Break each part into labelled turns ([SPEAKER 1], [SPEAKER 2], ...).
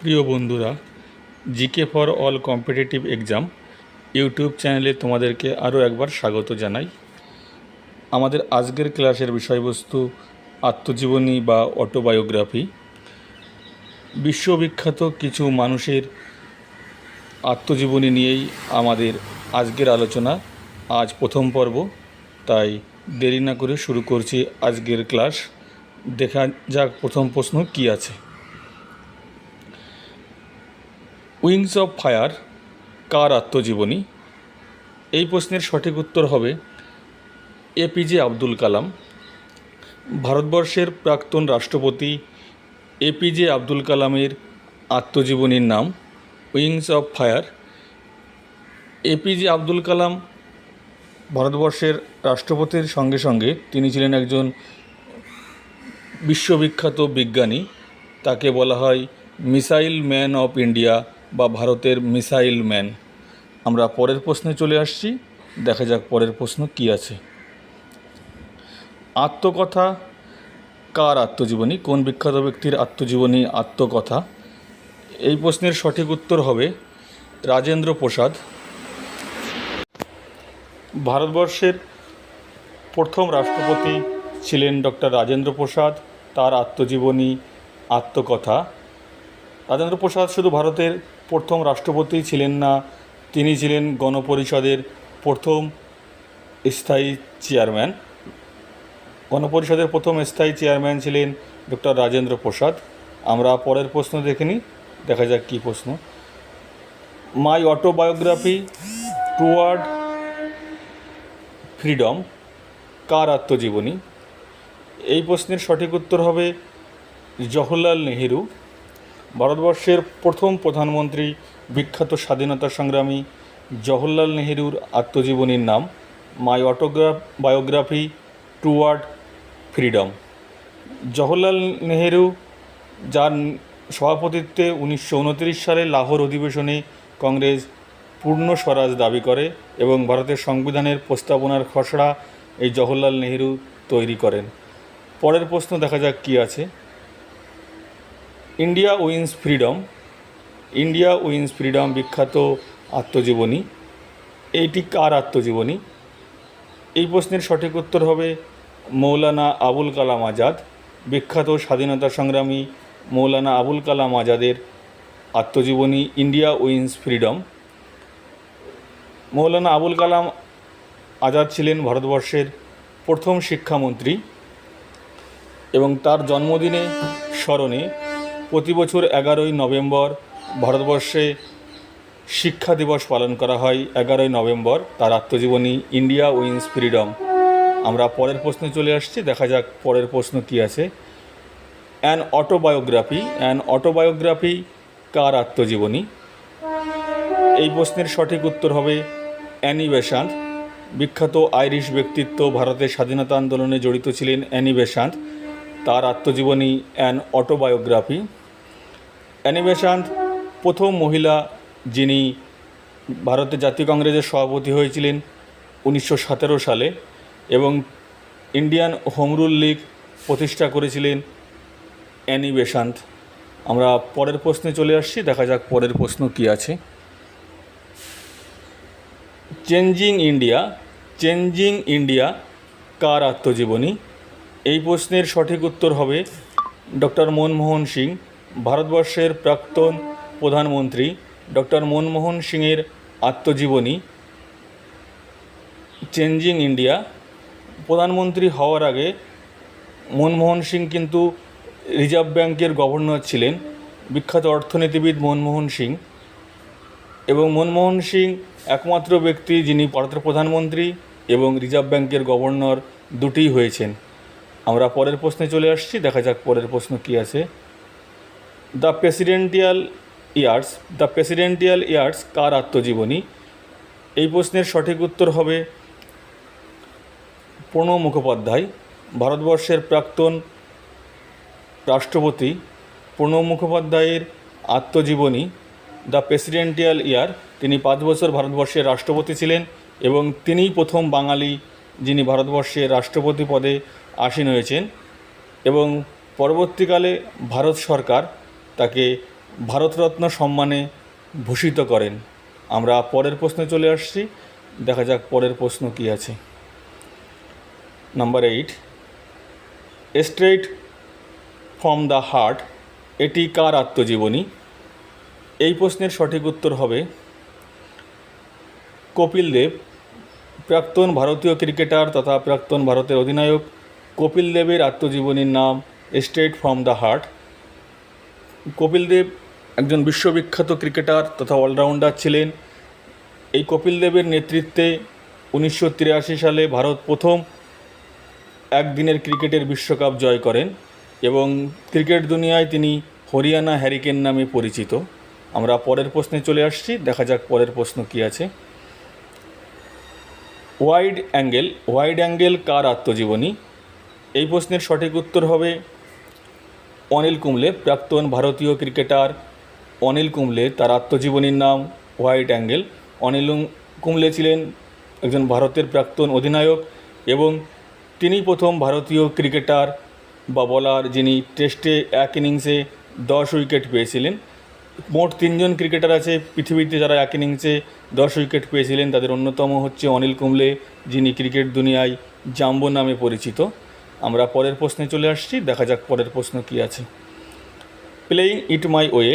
[SPEAKER 1] প্রিয় বন্ধুরা, GK for all competitive exam YouTube চ্যানেলে তোমাদেরকে আরও একবার স্বাগত জানাই। আমাদের আজকের ক্লাসের বিষয়বস্তু আত্মজীবনী বা অটোবায়োগ্রাফি। বিশ্ববিখ্যাত কিছু মানুষের আত্মজীবনী নিয়েই আমাদের আজকের আলোচনা। আজ প্রথম পর্ব, তাই দেরি না করে শুরু করছি আজকের ক্লাস। দেখা যাক প্রথম প্রশ্ন কি আছে। উইংস অফ ফায়ার কার আত্মজীবনী? এই প্রশ্নের সঠিক উত্তর হবে এপিজে আব্দুল কালাম। ভারতবর্ষের প্রাক্তন রাষ্ট্রপতি এপিজে আব্দুল কালামের আত্মজীবনীর নাম wings of fire. APJ Abdul Kalam ভারতবর্ষের রাষ্ট্রপতির সঙ্গে সঙ্গে তিনি ছিলেন একজন বিশ্ববিখ্যাত বিজ্ঞানী। তাকে বলা হয় মিসাইল ম্যান অফ ইন্ডিয়া বা ভারতের মিসাইল ম্যান। আমরা পরের প্রশ্নে চলে আসছি, দেখা যাক পরের প্রশ্ন কি আছে। আত্মকথা কার আত্মজীবনী? কোন বিখ্যাত ব্যক্তির আত্মজীবনী আত্মকথা? এই প্রশ্নের সঠিক উত্তর হবে রাজেন্দ্র প্রসাদ। ভারতবর্ষের প্রথম রাষ্ট্রপতি ছিলেন ডক্টর রাজেন্দ্র প্রসাদ। তার আত্মজীবনী আত্মকথা। রাজেন্দ্র প্রসাদ শুধু ভারতের প্রথম রাষ্ট্রপতি ছিলেন না, তিনি ছিলেন গণপরিষদের প্রথম স্থায়ী চেয়ারম্যান। গণপরিষদের প্রথম স্থায়ী চেয়ারম্যান ছিলেন ডক্টর রাজেন্দ্র প্রসাদ। আমরা পরের প্রশ্ন দেখে নিই, দেখা যাক কী প্রশ্ন। মাই অটোবায়োগ্রাফি টুয়ার্ড ফ্রিডম কার আত্মজীবনী? এই প্রশ্নের সঠিক উত্তর হবে জওহরলাল নেহেরু। ভারতবর্ষের প্রথম প্রধানমন্ত্রী, বিখ্যাত স্বাধীনতা সংগ্রামী জওহরলাল নেহেরুর আত্মজীবনীর নাম my biography toward freedom. Jawaharlal Nehru, যার সভাপতিত্বে 1929 সালে লাহোর অধিবেশনে কংগ্রেস পূর্ণ স্বরাজ দাবি করে এবং ভারতের সংবিধানের প্রস্তাবনার খসড়া এই জওহরলাল নেহেরু তৈরি করেন। পরের প্রশ্ন দেখা যাক কী আছে। India wins freedom. India wins freedom বিখ্যাত আত্মজীবনী। এইটি কার আত্মজীবনী? এই প্রশ্নের সঠিক উত্তর হবে মৌলানা আবুল কালাম আজাদ। বিখ্যাত স্বাধীনতা সংগ্রামী মৌলানা আবুল কালাম আজাদের আত্মজীবনী India wins freedom. Maulana Abul Kalam Azad ছিলেন ভারতবর্ষের প্রথম শিক্ষামন্ত্রী এবং তার জন্মদিনে স্মরণে প্রতি বছর 11ই নভেম্বর ভারতবর্ষে শিক্ষা দিবস পালন করা হয়। 11ই নভেম্বর তার আত্মজীবনী ইন্ডিয়া উইন্স ফ্রিডম। আমরা পরের প্রশ্নে চলে আসছি, দেখা যাক পরের প্রশ্ন কী আছে। অ্যান অটোবায়োগ্রাফি কার আত্মজীবনী? এই প্রশ্নের সঠিক উত্তর হবে অ্যানি বেসান্ত। বিখ্যাত আইরিশ ব্যক্তিত্ব, ভারতের স্বাধীনতা আন্দোলনে জড়িত ছিলেন অ্যানি বেসান্ত। তার আত্মজীবনী অ্যান অটোবায়োগ্রাফি। অ্যানি বেসান্ত প্রথম মহিলা যিনি ভারতের জাতীয় কংগ্রেসের সভাপতি হয়েছিলেন 1917 সালে এবং ইন্ডিয়ান হোম রুল লীগ প্রতিষ্ঠা করেছিলেন অ্যানি বেসান্ত। আমরা পরের প্রশ্নে চলে আসছি, দেখা যাক পরের প্রশ্ন কী আছে। চেঞ্জিং ইন্ডিয়া কার আত্মজীবনী? এই প্রশ্নের সঠিক উত্তর হবে ডক্টর মনমোহন সিং। ভারতবর্ষের প্রাক্তন প্রধানমন্ত্রী ডক্টর মনমোহন সিংয়ের আত্মজীবনী চেঞ্জিং ইন্ডিয়া। প্রধানমন্ত্রী হওয়ার আগে মনমোহন সিং কিন্তু রিজার্ভ ব্যাংকের গভর্নর ছিলেন। বিখ্যাত অর্থনীতিবিদ মনমোহন সিং, এবং মনমোহন সিং একমাত্র ব্যক্তি যিনি ভারতের প্রধানমন্ত্রী এবং রিজার্ভ ব্যাংকের গভর্নর দুটিই হয়েছেন। আমরা পরের প্রশ্নে চলে আসছি, দেখা যাক পরের প্রশ্ন কী আছে। দ্য প্রেসিডেন্টিয়াল ইয়ার্স কার আত্মজীবনী? এই প্রশ্নের সঠিক উত্তর হবে প্রণব মুখোপাধ্যায়। ভারতবর্ষের প্রাক্তন রাষ্ট্রপতি প্রণব মুখোপাধ্যায়ের আত্মজীবনী দ্য প্রেসিডেন্টিয়াল ইয়ার। তিনি 5 বছর ভারতবর্ষের রাষ্ট্রপতি ছিলেন এবং তিনিই প্রথম বাঙালি যিনি ভারতবর্ষের রাষ্ট্রপতি পদে আসীন হয়েছেন এবং পরবর্তীকালে ভারত সরকার তাকে ভারতরত্ন সম্মানে ভূষিত করেন? আমরা পরের প্রশ্নে চলে আসছি, দেখা যাক পরের প্রশ্ন কী আছে। Number 8, straight from the heart এটি কার আত্মজীবনী? এই প্রশ্নের সঠিক উত্তর হবে কপিল দেব। প্রাক্তন ভারতীয় ক্রিকেটার তথা প্রাক্তন ভারতের অধিনায়ক কপিল দেবের আত্মজীবনীর নাম straight from the heart. Kapil Dev একজন বিশ্ববিখ্যাত ক্রিকেটার তথা অলরাউন্ডার ছিলেন। এই কপিল দেবের নেতৃত্বে 1983 সালে ভারত প্রথম একদিনের ক্রিকেটের বিশ্বকাপ জয় করেন এবং ক্রিকেট দুনিয়ায় তিনি হরিয়ানা হ্যারিকেন নামে পরিচিত। আমরা পরের প্রশ্নে চলে আসছি, দেখা যাক পরের প্রশ্ন কী আছে। ওয়াইড অ্যাঙ্গেল কার আত্মজীবনী? এই প্রশ্নের সঠিক উত্তর হবে অনিল কুম্বলে। প্রাক্তন ভারতীয় ক্রিকেটার অনিল কুম্বলে, তার আত্মজীবনীর নাম ওয়াইড অ্যাঙ্গেল। অনিল কুম্বলে ছিলেন একজন ভারতের প্রাক্তন অধিনায়ক এবং তিনি প্রথম ভারতীয় ক্রিকেটার বা বলার যিনি টেস্টে এক ইনিংসে 10 উইকেট পেয়েছিলেন। মোট 3 জন ক্রিকেটার আছে পৃথিবীতে যারা এক ইনিংসে 10 উইকেট পেয়েছিলেন, তাদের অন্যতম হচ্ছে অনিল কুম্বলে, যিনি ক্রিকেট দুনিয়ায় জাম্বো নামে পরিচিত। আমরা পরের প্রশ্নে চলে আসছি, দেখা যাক পরের প্রশ্ন কী আছে। প্লেয়িং ইট মাই ওয়ে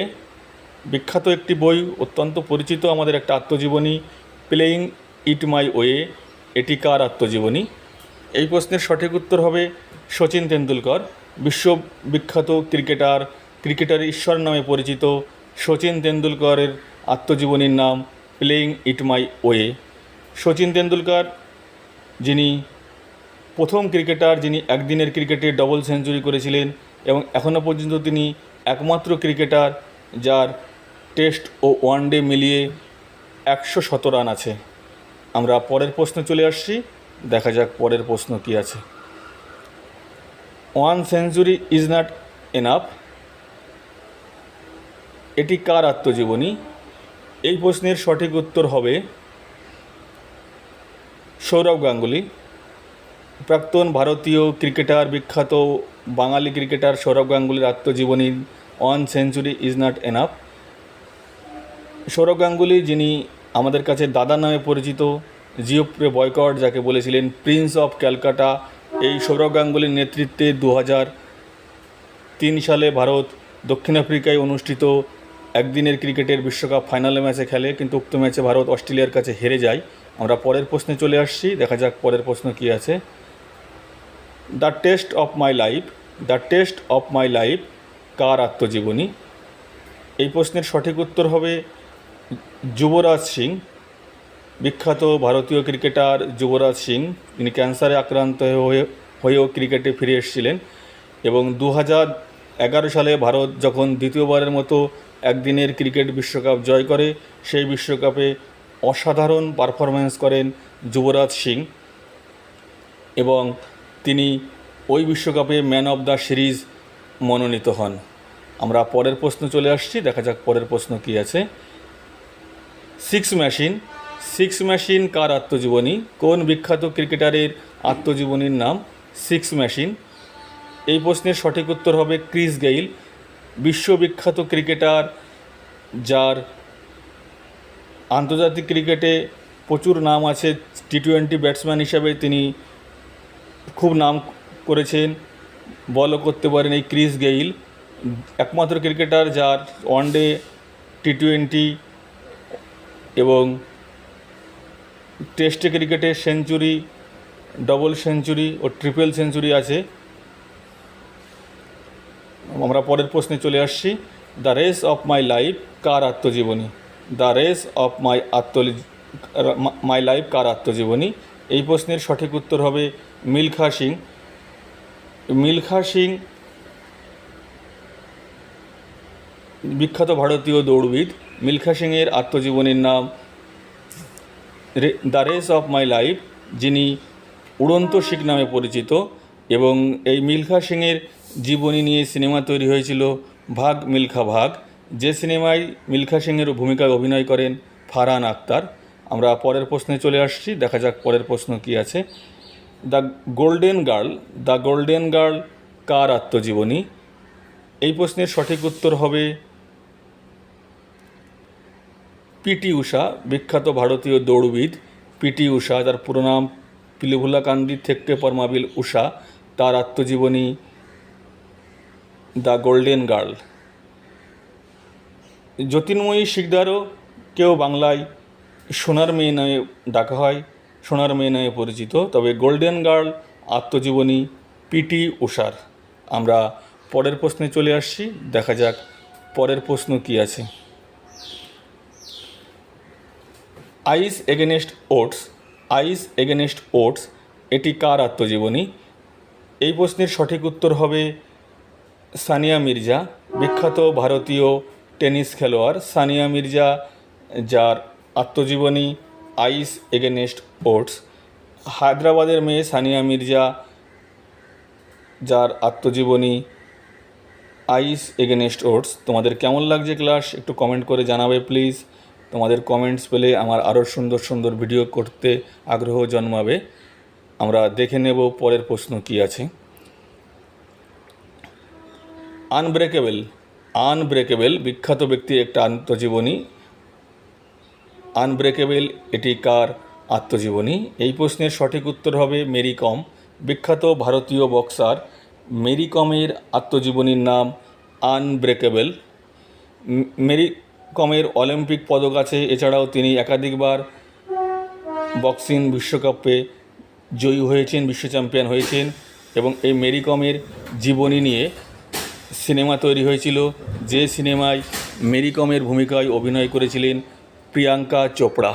[SPEAKER 1] বিখ্যাত একটি বই, অত্যন্ত পরিচিত আমাদের একটা আত্মজীবনী। প্লেয়িং ইট মাই ওয়ে এটি কার আত্মজীবনী? এই প্রশ্নের সঠিক উত্তর হবে শচীন তেন্ডুলকর। বিশ্ববিখ্যাত ক্রিকেটার ঈশ্বর নামে পরিচিত শচীন তেন্ডুলকরের আত্মজীবনীর নাম playing it my way. Sachin Tendulkar যিনি প্রথম ক্রিকেটার যিনি একদিনের ক্রিকেটে ডবল সেঞ্চুরি করেছিলেন এবং এখনও পর্যন্ত তিনি একমাত্র ক্রিকেটার যার টেস্ট ও ওয়ানডে মিলিয়ে 117 রান আছে। আমরা পরের প্রশ্নে চলে আসছি, দেখা যাক পরের প্রশ্ন কী আছে। 1 সেঞ্চুরি ইজ নট এনাফ এটি কার আত্মজীবনী? এই প্রশ্নের সঠিক উত্তর হবে সৌরভ গাঙ্গুলি। প্রাক্তন ভারতীয় ক্রিকেটার, বিখ্যাত বাঙালি ক্রিকেটার সৌরভ গাঙ্গুলির আত্মজীবনী 1 century is not enough. Sourav Ganguly যিনি আমাদের কাছে দাদা নামে পরিচিত, জিওফ্রে বয়কট যাকে বলেছিলেন প্রিন্স অফ ক্যালকাটা, এই সৌরভ গাঙ্গুলির নেতৃত্বে 2003 সালে ভারত দক্ষিণ আফ্রিকায় অনুষ্ঠিত একদিনের ক্রিকেটের বিশ্বকাপ ফাইনালে ম্যাচে খেলে, কিন্তু উক্ত ম্যাচে ভারত অস্ট্রেলিয়ার কাছে হেরে যায়। আমরা পরের প্রশ্নে চলে আসছি, দেখা যাক পরের প্রশ্ন কী আছে। The test of my life কার আত্মজীবনী? এই প্রশ্নের সঠিক উত্তর হবে যুবরাজ সিং। বিখ্যাত ভারতীয় ক্রিকেটার যুবরাজ সিং, তিনি ক্যান্সারে আক্রান্ত হয়েও ক্রিকেটে ফিরে এসেছিলেন এবং 2011 সালে ভারত যখন দ্বিতীয়বারের মতো একদিনের ক্রিকেট বিশ্বকাপ জয় করে, সেই বিশ্বকাপে অসাধারণ পারফরম্যান্স করেন যুবরাজ সিং এবং তিনি ওই বিশ্বকাপে ম্যান অফ দ্য সিরিজ মনোনীত হন। আমরা পরের প্রশ্ন চলে আসছি, দেখা যাক পরের প্রশ্ন কী আছে। সিক্স মেশিন কার আত্মজীবনী? কোন বিখ্যাত ক্রিকেটারের আত্মজীবনীর নাম সিক্স মেশিন? এই প্রশ্নের সঠিক উত্তর হবে ক্রিস গেইল। বিশ্ববিখ্যাত ক্রিকেটার যার আন্তর্জাতিক ক্রিকেটে প্রচুর নাম আছে, টি-20 ব্যাটসম্যান হিসাবে তিনি খুব নাম করেছেন, বলও করতে পারেন এই ক্রিস গেইল। একমাত্র ক্রিকেটার যার ওয়ানডে, টি-20 এবং টেস্টে ক্রিকেটে সেঞ্চুরি, ডবল সেঞ্চুরি ও ট্রিপল সেঞ্চুরি আছে। আমরা পরের প্রশ্নে চলে আসছি। The race of my life কার আত্মজীবনী? The race of my life কার আত্মজীবনী? এই প্রশ্নের সঠিক উত্তর হবে মিলখা সিং। মিলখা সিং বিখ্যাত ভারতীয় দৌড়বিদ। মিলখা সিংয়ের আত্মজীবনীর নাম the race of my life, যিনি উড়ন্ত শিখ নামে পরিচিত এবং এই মিলখা সিংয়ের জীবনী নিয়ে সিনেমা তৈরি হয়েছিল ভাগ মিলখা ভাগ, যে সিনেমায় মিলখা সিংয়ের ভূমিকায় অভিনয় করেন ফারহান আখতার। আমরা পরের প্রশ্নে চলে আসছি, দেখা যাক পরের প্রশ্ন কী আছে। দ্য গোল্ডেন গার্ল কার আত্মজীবনী? এই প্রশ্নের সঠিক উত্তর হবে পিটি ঊষা, বিখ্যাত ভারতীয় দৌড়বিদ পিটি ঊষা, যার পুরো নাম পিলিভুলাকান্দি থেক্কে পরমাবিল ঊষা, তার আত্মজীবনী দ্য গোল্ডেন গার্ল। জ্যোতির্ময়ী শিকদারও কেউ বাংলায় সোনার মেয়ে নামে ডাকা হয়, সোনার মেয়ে নামে পরিচিত। তবে গোল্ডেন গার্ল আত্মজীবনী পিটি ঊষার। আমরা পরের প্রশ্নে চলে আসছি, দেখা যাক পরের প্রশ্ন কি আছে। আইস এগেনেস্ট ওটস, আইস এগেনেস্ট ওটস এটি কার আত্মজীবনী? এই প্রশ্নের সঠিক উত্তর হবে সানিয়া মির্জা, বিখ্যাত ভারতীয় টেনিস খেলোয়াড় সানিয়া মির্জা, যার আত্মজীবনী আইস এগেনেস্ট ওটস। হায়দ্রাবাদের মেয়ে সানিয়া মির্জা, যার আত্মজীবনী আইস এগেনেস্ট ওটস। তোমাদের কেমন লাগছে ক্লাস একটু কমেন্ট করে জানাবে প্লিজ। তোমাদের কমেন্টস পেলে আমার আরও সুন্দর সুন্দর ভিডিও করতে আগ্রহ জন্মাবে। আমরা দেখে নেব পরের প্রশ্ন কি আছে। আনব্রেকেবল, আনব্রেকেবল বিখ্যাত ব্যক্তির একটা আত্মজীবনী। আনব্রেকেবল এটি কার আত্মজীবনী? এই প্রশ্নের সঠিক উত্তর হবে মেরি কম, বিখ্যাত ভারতীয় বক্সার মেরি কমের আত্মজীবনীর নাম আনব্রেকেবল। মেরি কমের অলিম্পিক পদক আছে, এছাড়াও তিনি একাধিকবার বক্সিং বিশ্বকাপে জয়ী হয়েছেন, বিশ্ব চ্যাম্পিয়ন হয়েছেন। এবং এই মেরি কমের জীবনী নিয়ে সিনেমা তৈরি হয়েছিল, যে সিনেমায় মেরি কমের ভূমিকায় অভিনয় করেছিলেন প্রিয়াঙ্কা চোপড়া।